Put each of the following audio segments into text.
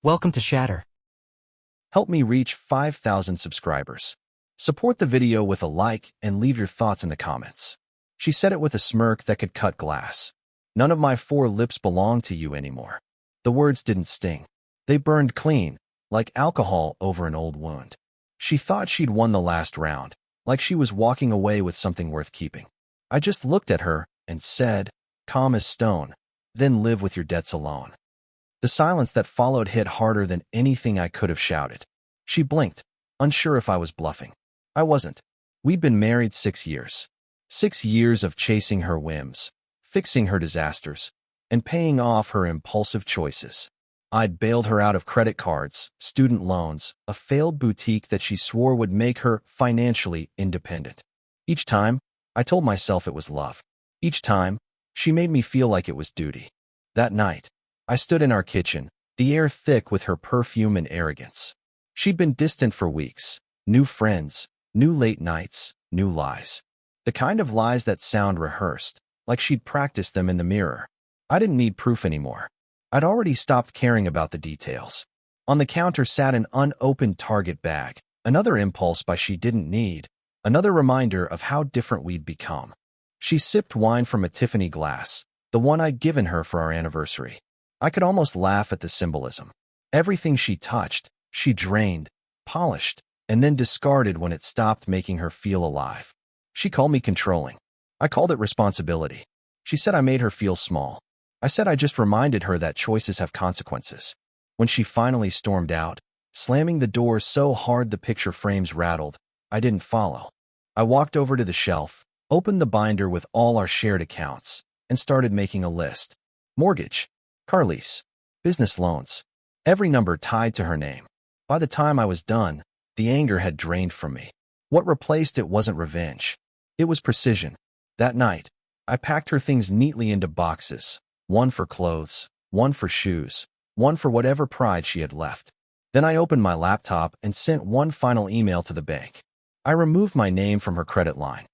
Welcome to Shatter. Help me reach 5,000 subscribers. Support the video with a like and leave your thoughts in the comments. She said it with a smirk that could cut glass. None of my four lips belong to you anymore. The words didn't sting. They burned clean, like alcohol over an old wound. She thought she'd won the last round, like she was walking away with something worth keeping. I just looked at her and said, calm as stone, then live with your debts alone. The silence that followed hit harder than anything I could have shouted. She blinked, unsure if I was bluffing. I wasn't. We'd been married 6 years. 6 years of chasing her whims, fixing her disasters, and paying off her impulsive choices. I'd bailed her out of credit cards, student loans, a failed boutique that she swore would make her financially independent. Each time, I told myself it was love. Each time, she made me feel like it was duty. That night, I stood in our kitchen, the air thick with her perfume and arrogance. She'd been distant for weeks. New friends, new late nights, new lies. The kind of lies that sound rehearsed, like she'd practiced them in the mirror. I didn't need proof anymore. I'd already stopped caring about the details. On the counter sat an unopened Target bag, another impulse buy she didn't need, another reminder of how different we'd become. She sipped wine from a Tiffany glass, the one I'd given her for our anniversary. I could almost laugh at the symbolism. Everything she touched, she drained, polished, and then discarded when it stopped making her feel alive. She called me controlling. I called it responsibility. She said I made her feel small. I said I just reminded her that choices have consequences. When she finally stormed out, slamming the door so hard the picture frames rattled, I didn't follow. I walked over to the shelf, opened the binder with all our shared accounts, and started making a list. Mortgage, car lease, business loans, every number tied to her name. By the time I was done, the anger had drained from me. What replaced it wasn't revenge. It was precision. That night, I packed her things neatly into boxes, one for clothes, one for shoes, one for whatever pride she had left. Then I opened my laptop and sent one final email to the bank. I removed my name from her credit line.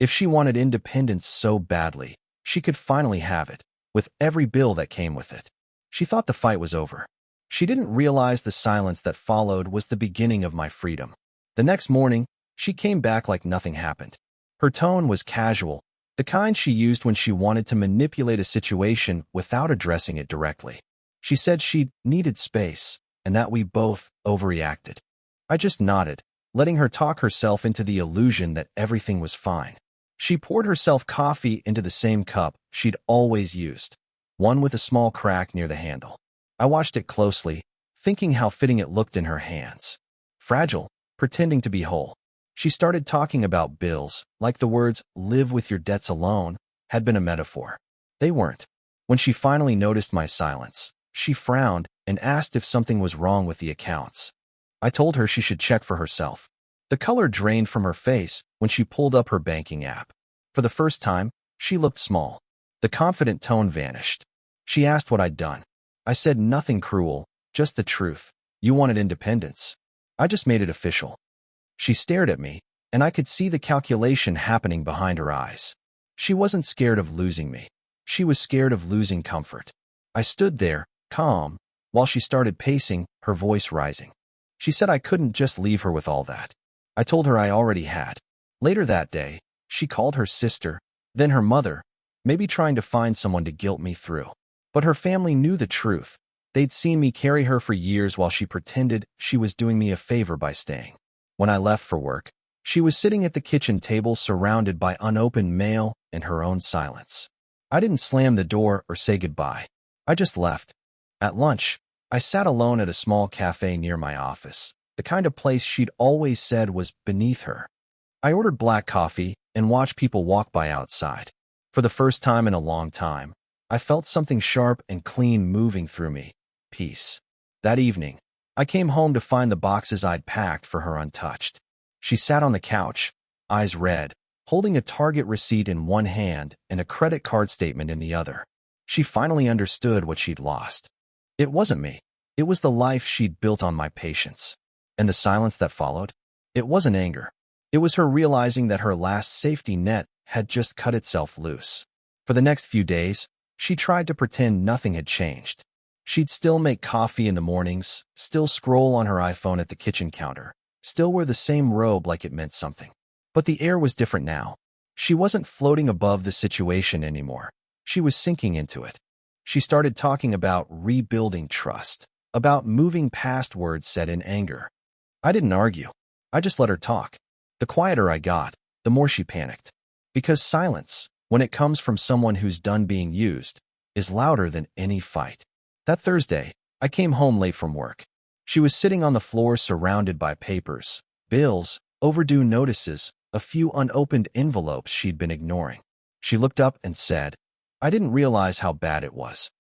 If she wanted independence so badly, she could finally have it, with every bill that came with it. She thought the fight was over. She didn't realize the silence that followed was the beginning of my freedom. The next morning, she came back like nothing happened. Her tone was casual, the kind she used when she wanted to manipulate a situation without addressing it directly. She said she needed space, and that we both overreacted. I just nodded, letting her talk herself into the illusion that everything was fine. She poured herself coffee into the same cup she'd always used, one with a small crack near the handle. I watched it closely, thinking how fitting it looked in her hands. Fragile, pretending to be whole. She started talking about bills, like the words, live with your debts alone, had been a metaphor. They weren't. When she finally noticed my silence, she frowned and asked if something was wrong with the accounts. I told her she should check for herself. The color drained from her face when she pulled up her banking app. For the first time, she looked small. The confident tone vanished. She asked what I'd done. I said nothing cruel, just the truth. You wanted independence. I just made it official. She stared at me, and I could see the calculation happening behind her eyes. She wasn't scared of losing me. She was scared of losing comfort. I stood there, calm, while she started pacing, her voice rising. She said I couldn't just leave her with all that. I told her I already had. Later that day, she called her sister, then her mother, maybe trying to find someone to guilt me through. But her family knew the truth. They'd seen me carry her for years while she pretended she was doing me a favor by staying. When I left for work, she was sitting at the kitchen table surrounded by unopened mail and her own silence. I didn't slam the door or say goodbye. I just left. At lunch, I sat alone at a small cafe near my office, the kind of place she'd always said was beneath her. I ordered black coffee and watched people walk by outside. For the first time in a long time, I felt something sharp and clean moving through me. Peace. That evening, I came home to find the boxes I'd packed for her untouched. She sat on the couch, eyes red, holding a Target receipt in one hand and a credit card statement in the other. She finally understood what she'd lost. It wasn't me. It was the life she'd built on my patience. And the silence that followed? It wasn't anger. It was her realizing that her last safety net had just cut itself loose. For the next few days, she tried to pretend nothing had changed. She'd still make coffee in the mornings, still scroll on her iPhone at the kitchen counter, still wear the same robe like it meant something. But the air was different now. She wasn't floating above the situation anymore. She was sinking into it. She started talking about rebuilding trust, about moving past words said in anger. I didn't argue. I just let her talk. The quieter I got, the more she panicked. Because silence, when it comes from someone who's done being used, is louder than any fight. That Thursday, I came home late from work. She was sitting on the floor surrounded by papers, bills, overdue notices, a few unopened envelopes she'd been ignoring. She looked up and said, I didn't realize how bad it was.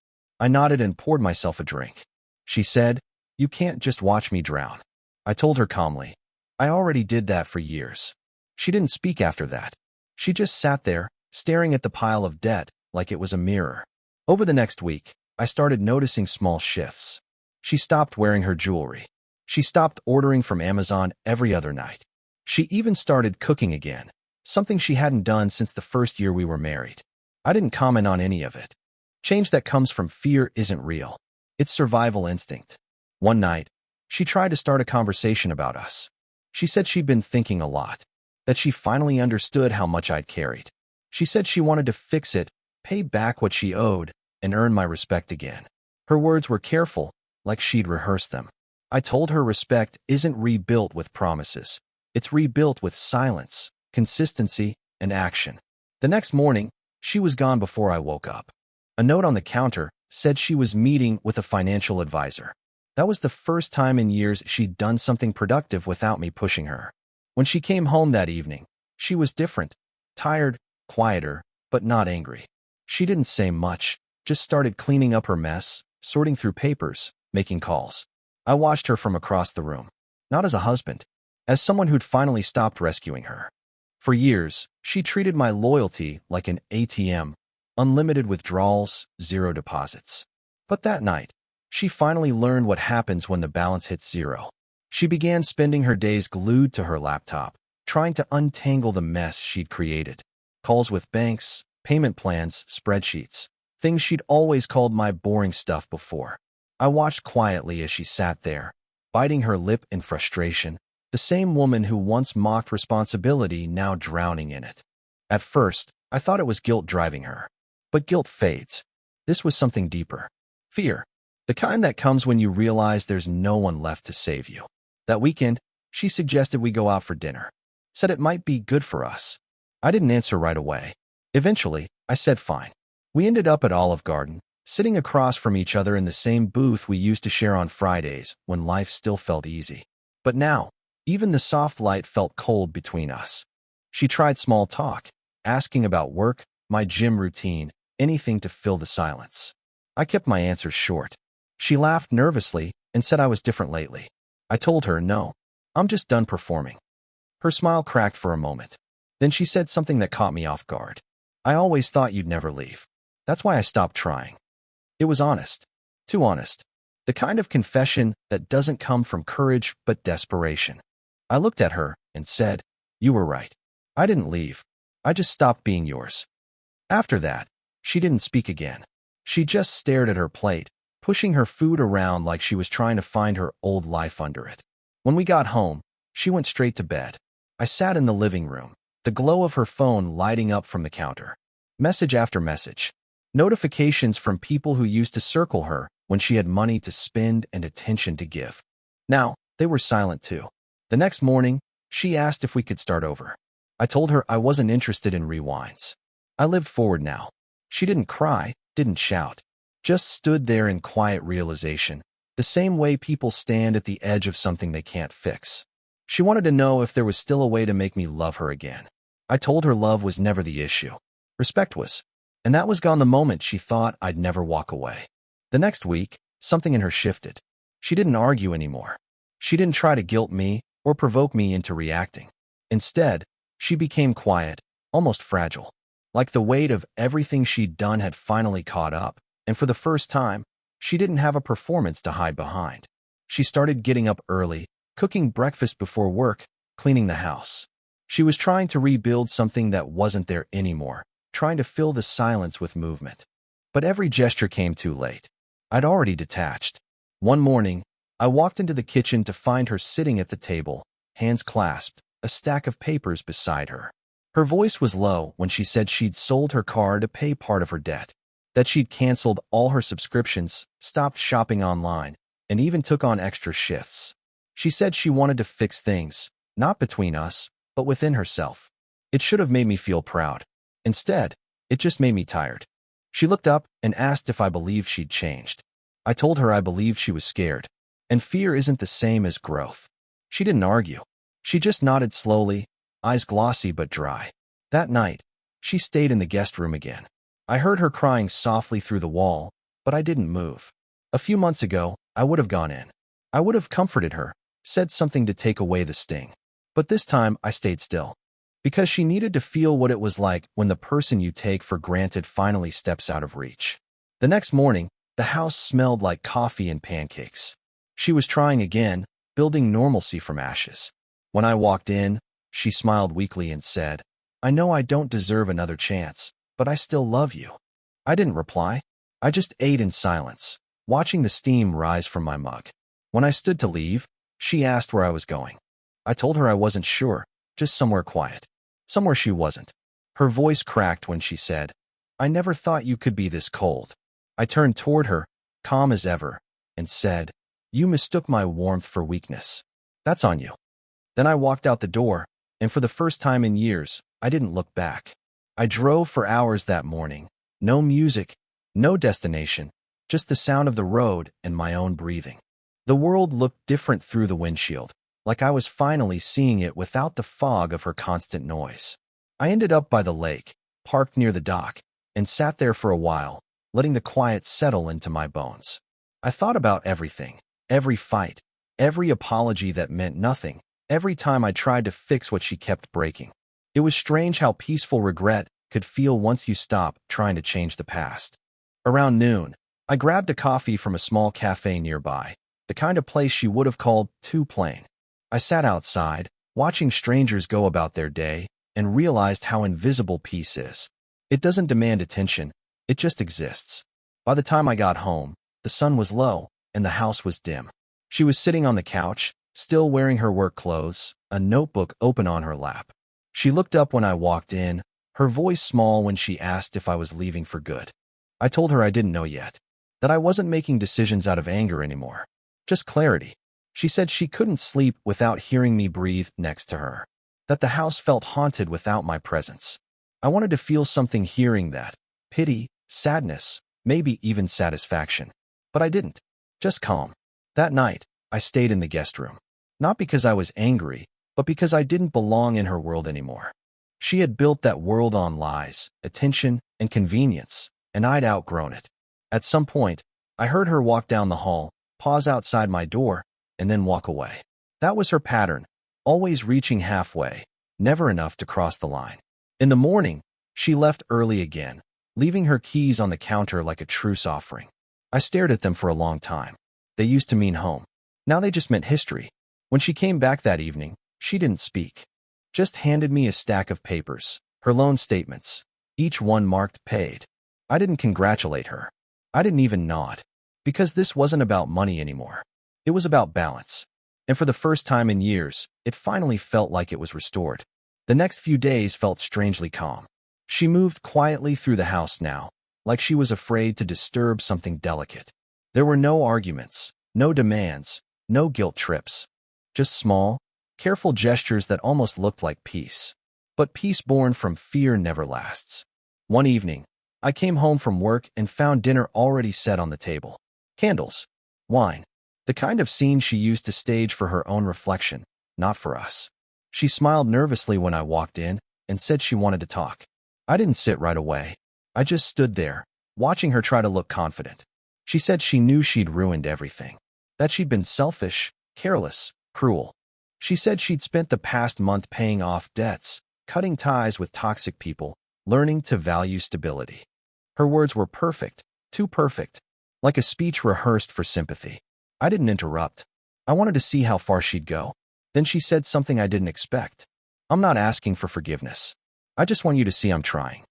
I nodded and poured myself a drink. She said, you can't just watch me drown. I told her calmly, I already did that for years. She didn't speak after that. She just sat there, staring at the pile of debt like it was a mirror. Over the next week, I started noticing small shifts. She stopped wearing her jewelry. She stopped ordering from Amazon every other night. She even started cooking again, something she hadn't done since the first year we were married. I didn't comment on any of it. Change that comes from fear isn't real. It's survival instinct. One night, she tried to start a conversation about us. She said she'd been thinking a lot, that she finally understood how much I'd carried. She said she wanted to fix it, pay back what she owed, and earn my respect again. Her words were careful, like she'd rehearsed them. I told her respect isn't rebuilt with promises. It's rebuilt with silence, consistency, and action. The next morning, she was gone before I woke up. A note on the counter said she was meeting with a financial advisor. That was the first time in years she'd done something productive without me pushing her. When she came home that evening, she was different, tired, quieter, but not angry. She didn't say much, just started cleaning up her mess, sorting through papers, making calls. I watched her from across the room, not as a husband, as someone who'd finally stopped rescuing her. For years, she treated my loyalty like an ATM, unlimited withdrawals, zero deposits. But that night, she finally learned what happens when the balance hits zero. She began spending her days glued to her laptop, trying to untangle the mess she'd created. Calls with banks, payment plans, spreadsheets, things she'd always called my boring stuff before. I watched quietly as she sat there, biting her lip in frustration, the same woman who once mocked responsibility now drowning in it. At first, I thought it was guilt driving her. But guilt fades. This was something deeper. Fear. The kind that comes when you realize there's no one left to save you. That weekend, she suggested we go out for dinner. Said it might be good for us. I didn't answer right away. Eventually, I said fine. We ended up at Olive Garden, sitting across from each other in the same booth we used to share on Fridays when life still felt easy. But now, even the soft light felt cold between us. She tried small talk, asking about work, my gym routine, anything to fill the silence. I kept my answers short. She laughed nervously and said I was different lately. I told her, no, I'm just done performing. Her smile cracked for a moment. Then she said something that caught me off guard. I always thought you'd never leave. That's why I stopped trying. It was honest. Too honest. The kind of confession that doesn't come from courage but desperation. I looked at her and said, you were right. I didn't leave. I just stopped being yours. After that, she didn't speak again. She just stared at her plate, pushing her food around like she was trying to find her old life under it. When we got home, she went straight to bed. I sat in the living room, the glow of her phone lighting up from the counter. Message after message. Notifications from people who used to circle her when she had money to spend and attention to give. Now, they were silent too. The next morning, she asked if we could start over. I told her I wasn't interested in rewinds. I lived forward now. She didn't cry, didn't shout, just stood there in quiet realization, the same way people stand at the edge of something they can't fix. She wanted to know if there was still a way to make me love her again. I told her love was never the issue. Respect was. And that was gone the moment she thought I'd never walk away. The next week, something in her shifted. She didn't argue anymore. She didn't try to guilt me or provoke me into reacting. Instead, she became quiet, almost fragile. Like the weight of everything she'd done had finally caught up, and for the first time, she didn't have a performance to hide behind. She started getting up early, cooking breakfast before work, cleaning the house. She was trying to rebuild something that wasn't there anymore, trying to fill the silence with movement. But every gesture came too late. I'd already detached. One morning, I walked into the kitchen to find her sitting at the table, hands clasped, a stack of papers beside her. Her voice was low when she said she'd sold her car to pay part of her debt, that she'd canceled all her subscriptions, stopped shopping online, and even took on extra shifts. She said she wanted to fix things, not between us, but within herself. It should have made me feel proud. Instead, it just made me tired. She looked up and asked if I believed she'd changed. I told her I believed she was scared. And fear isn't the same as growth. She didn't argue. She just nodded slowly, eyes glossy but dry. That night, she stayed in the guest room again. I heard her crying softly through the wall, but I didn't move. A few months ago, I would have gone in. I would have comforted her, said something to take away the sting. But this time, I stayed still. Because she needed to feel what it was like when the person you take for granted finally steps out of reach. The next morning, the house smelled like coffee and pancakes. She was trying again, building normalcy from ashes. When I walked in, she smiled weakly and said, "I know I don't deserve another chance, but I still love you." I didn't reply. I just ate in silence, watching the steam rise from my mug. When I stood to leave, she asked where I was going. I told her I wasn't sure, just somewhere quiet. Somewhere she wasn't. Her voice cracked when she said, "I never thought you could be this cold." I turned toward her, calm as ever, and said, "You mistook my warmth for weakness. That's on you." Then I walked out the door, and for the first time in years, I didn't look back. I drove for hours that morning. No music, no destination, just the sound of the road and my own breathing. The world looked different through the windshield, like I was finally seeing it without the fog of her constant noise. I ended up by the lake, parked near the dock, and sat there for a while, letting the quiet settle into my bones. I thought about everything. Every fight, every apology that meant nothing, every time I tried to fix what she kept breaking. It was strange how peaceful regret could feel once you stop trying to change the past. Around noon, I grabbed a coffee from a small cafe nearby, the kind of place she would have called too plain. I sat outside, watching strangers go about their day, and realized how invisible peace is. It doesn't demand attention, it just exists. By the time I got home, the sun was low, and the house was dim. She was sitting on the couch, still wearing her work clothes, a notebook open on her lap. She looked up when I walked in, her voice small when she asked if I was leaving for good. I told her I didn't know yet, that I wasn't making decisions out of anger anymore, just clarity. She said she couldn't sleep without hearing me breathe next to her, that the house felt haunted without my presence. I wanted to feel something hearing that, pity, sadness, maybe even satisfaction. But I didn't. Just calm. That night, I stayed in the guest room. Not because I was angry, but because I didn't belong in her world anymore. She had built that world on lies, attention, and convenience, and I'd outgrown it. At some point, I heard her walk down the hall, pause outside my door, and then walk away. That was her pattern, always reaching halfway, never enough to cross the line. In the morning, she left early again, leaving her keys on the counter like a truce offering. I stared at them for a long time. They used to mean home. Now they just meant history. When she came back that evening, she didn't speak. Just handed me a stack of papers, her loan statements, each one marked paid. I didn't congratulate her. I didn't even nod. Because this wasn't about money anymore. It was about balance. And for the first time in years, it finally felt like it was restored. The next few days felt strangely calm. She moved quietly through the house now, like she was afraid to disturb something delicate. There were no arguments, no demands, no guilt trips. Just small, careful gestures that almost looked like peace. But peace born from fear never lasts. One evening, I came home from work and found dinner already set on the table. Candles, wine, the kind of scene she used to stage for her own reflection, not for us. She smiled nervously when I walked in and said she wanted to talk. I didn't sit right away. I just stood there, watching her try to look confident. She said she knew she'd ruined everything. That she'd been selfish, careless, cruel. She said she'd spent the past month paying off debts, cutting ties with toxic people, learning to value stability. Her words were perfect, too perfect, like a speech rehearsed for sympathy. I didn't interrupt. I wanted to see how far she'd go. Then she said something I didn't expect. "I'm not asking for forgiveness. I just want you to see I'm trying."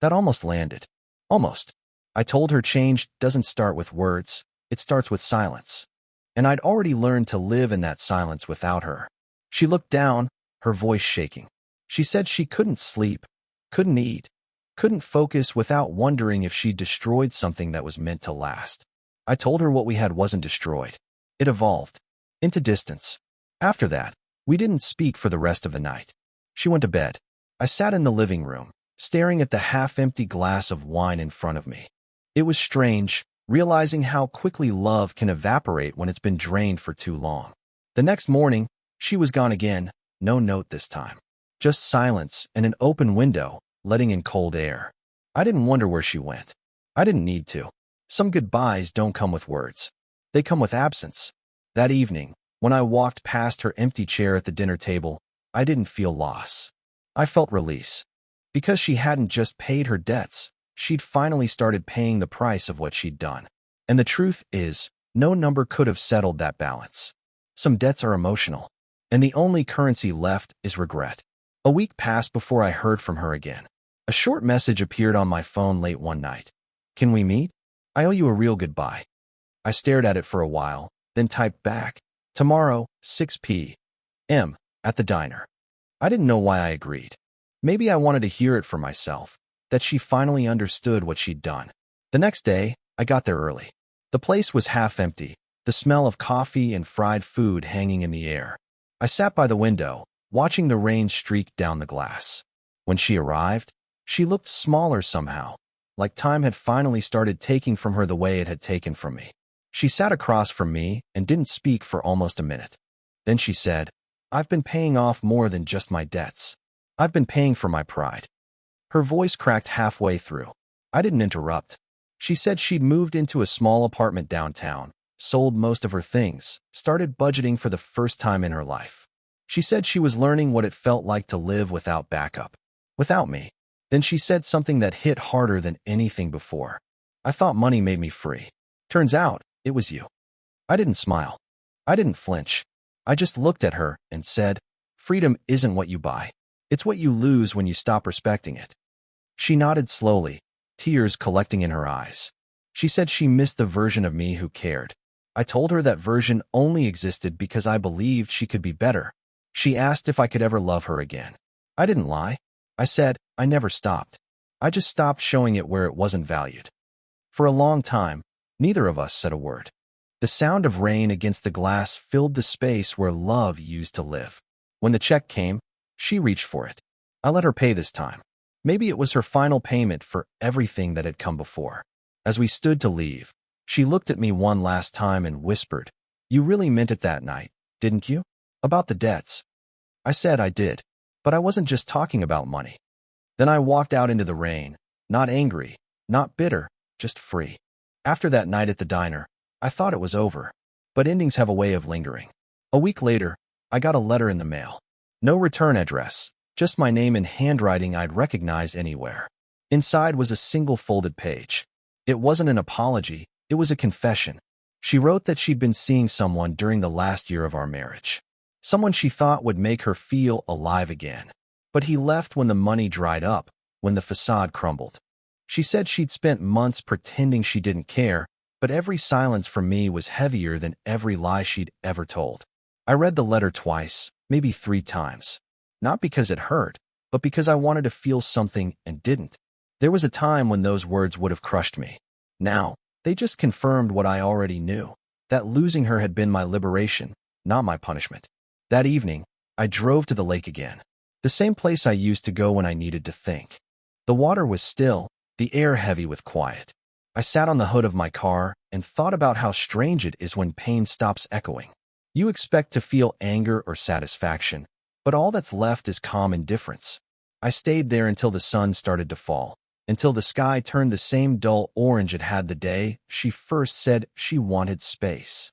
That almost landed. Almost. I told her change doesn't start with words, it starts with silence. And I'd already learned to live in that silence without her. She looked down, her voice shaking. She said she couldn't sleep, couldn't eat, couldn't focus without wondering if she'd destroyed something that was meant to last. I told her what we had wasn't destroyed. It evolved into distance. After that, we didn't speak for the rest of the night. She went to bed. I sat in the living room, staring at the half-empty glass of wine in front of me. It was strange, realizing how quickly love can evaporate when it's been drained for too long. The next morning, she was gone again, no note this time. Just silence and an open window, letting in cold air. I didn't wonder where she went. I didn't need to. Some goodbyes don't come with words. They come with absence. That evening, when I walked past her empty chair at the dinner table, I didn't feel loss. I felt release. Because she hadn't just paid her debts, she'd finally started paying the price of what she'd done. And the truth is, no number could have settled that balance. Some debts are emotional, and the only currency left is regret. A week passed before I heard from her again. A short message appeared on my phone late one night. Can we meet? I owe you a real goodbye. I stared at it for a while, then typed back, tomorrow, 6 p.m., at the diner. I didn't know why I agreed. Maybe I wanted to hear it for myself, that she finally understood what she'd done. The next day, I got there early. The place was half empty, the smell of coffee and fried food hanging in the air. I sat by the window, watching the rain streak down the glass. When she arrived, she looked smaller somehow, like time had finally started taking from her the way it had taken from me. She sat across from me and didn't speak for almost a minute. Then she said, I've been paying off more than just my debts. I've been paying for my pride. Her voice cracked halfway through. I didn't interrupt. She said she'd moved into a small apartment downtown, sold most of her things, started budgeting for the first time in her life. She said she was learning what it felt like to live without backup, without me. Then she said something that hit harder than anything before. I thought money made me free. Turns out, it was you. I didn't smile. I didn't flinch. I just looked at her and said, freedom isn't what you buy. It's what you lose when you stop respecting it. She nodded slowly, tears collecting in her eyes. She said she missed the version of me who cared. I told her that version only existed because I believed she could be better. She asked if I could ever love her again. I didn't lie. I said, I never stopped. I just stopped showing it where it wasn't valued. For a long time, neither of us said a word. The sound of rain against the glass filled the space where love used to live. When the check came, she reached for it. I let her pay this time. Maybe it was her final payment for everything that had come before. As we stood to leave, she looked at me one last time and whispered, you really meant it that night, didn't you? About the debts. I said I did, but I wasn't just talking about money. Then I walked out into the rain, not angry, not bitter, just free. After that night at the diner, I thought it was over, but endings have a way of lingering. A week later, I got a letter in the mail. No return address, just my name in handwriting I'd recognize anywhere. Inside was a single folded page. It wasn't an apology, it was a confession. She wrote that she'd been seeing someone during the last year of our marriage. Someone she thought would make her feel alive again. But he left when the money dried up, when the facade crumbled. She said she'd spent months pretending she didn't care, but every silence from me was heavier than every lie she'd ever told. I read the letter twice, maybe 3 times. Not because it hurt, but because I wanted to feel something and didn't. There was a time when those words would have crushed me. Now, they just confirmed what I already knew, that losing her had been my liberation, not my punishment. That evening, I drove to the lake again, the same place I used to go when I needed to think. The water was still, the air heavy with quiet. I sat on the hood of my car and thought about how strange it is when pain stops echoing. You expect to feel anger or satisfaction, but all that's left is calm indifference. I stayed there until the sun started to fall, until the sky turned the same dull orange it had the day she first said she wanted space.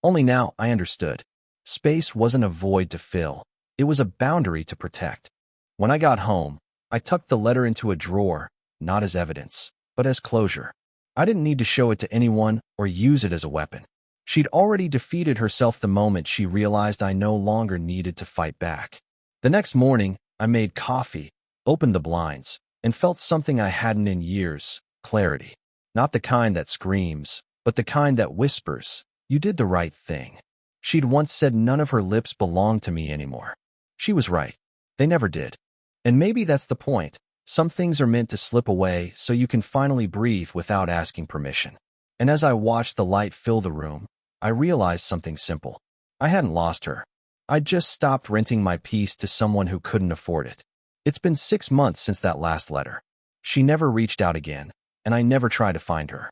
Only now I understood. Space wasn't a void to fill. It was a boundary to protect. When I got home, I tucked the letter into a drawer, not as evidence, but as closure. I didn't need to show it to anyone or use it as a weapon. She'd already defeated herself the moment she realized I no longer needed to fight back. The next morning, I made coffee, opened the blinds, and felt something I hadn't in years, clarity. Not the kind that screams, but the kind that whispers, "You did the right thing." She'd once said none of her lips belonged to me anymore. She was right. They never did. And maybe that's the point. Some things are meant to slip away so you can finally breathe without asking permission. And as I watched the light fill the room, I realized something simple. I hadn't lost her. I'd just stopped renting my peace to someone who couldn't afford it. It's been 6 months since that last letter. She never reached out again, and I never tried to find her.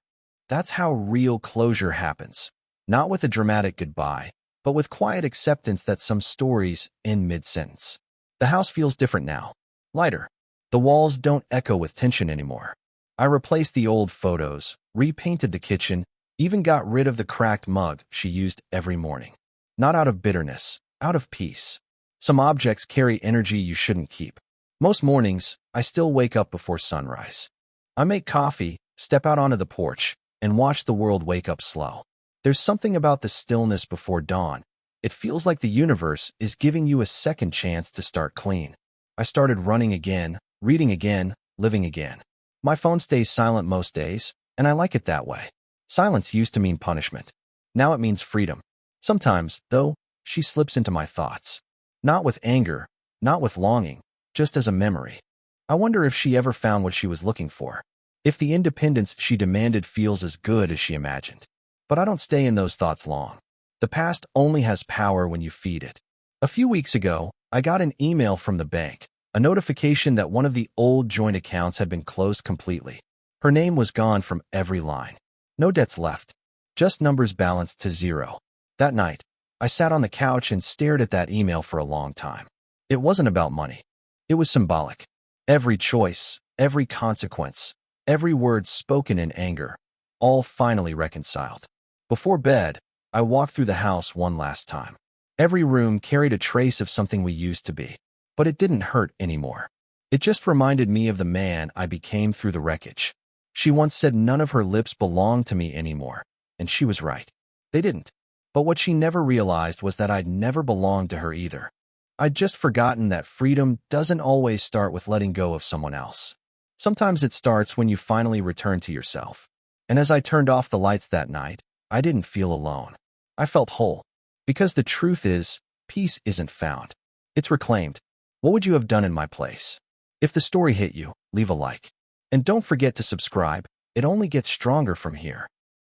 That's how real closure happens. Not with a dramatic goodbye, but with quiet acceptance that some stories end mid-sentence. The house feels different now. Lighter. The walls don't echo with tension anymore. I replaced the old photos, repainted the kitchen, even got rid of the cracked mug she used every morning. Not out of bitterness, out of peace. Some objects carry energy you shouldn't keep. Most mornings, I still wake up before sunrise. I make coffee, step out onto the porch, and watch the world wake up slow. There's something about the stillness before dawn. It feels like the universe is giving you a second chance to start clean. I started running again, reading again, living again. My phone stays silent most days, and I like it that way. Silence used to mean punishment. Now it means freedom. Sometimes, though, she slips into my thoughts. Not with anger, not with longing, just as a memory. I wonder if she ever found what she was looking for. If the independence she demanded feels as good as she imagined. But I don't stay in those thoughts long. The past only has power when you feed it. A few weeks ago, I got an email from the bank, a notification that one of the old joint accounts had been closed completely. Her name was gone from every line. No debts left, just numbers balanced to zero. That night, I sat on the couch and stared at that email for a long time. It wasn't about money. It was symbolic. Every choice, every consequence, every word spoken in anger, all finally reconciled. Before bed, I walked through the house one last time. Every room carried a trace of something we used to be, but it didn't hurt anymore. It just reminded me of the man I became through the wreckage. She once said none of her lips belonged to me anymore, and she was right. They didn't. But what she never realized was that I'd never belonged to her either. I'd just forgotten that freedom doesn't always start with letting go of someone else. Sometimes it starts when you finally return to yourself. And as I turned off the lights that night, I didn't feel alone. I felt whole. Because the truth is, peace isn't found. It's reclaimed. What would you have done in my place? If the story hit you, leave a like. And don't forget to subscribe. It only gets stronger from here.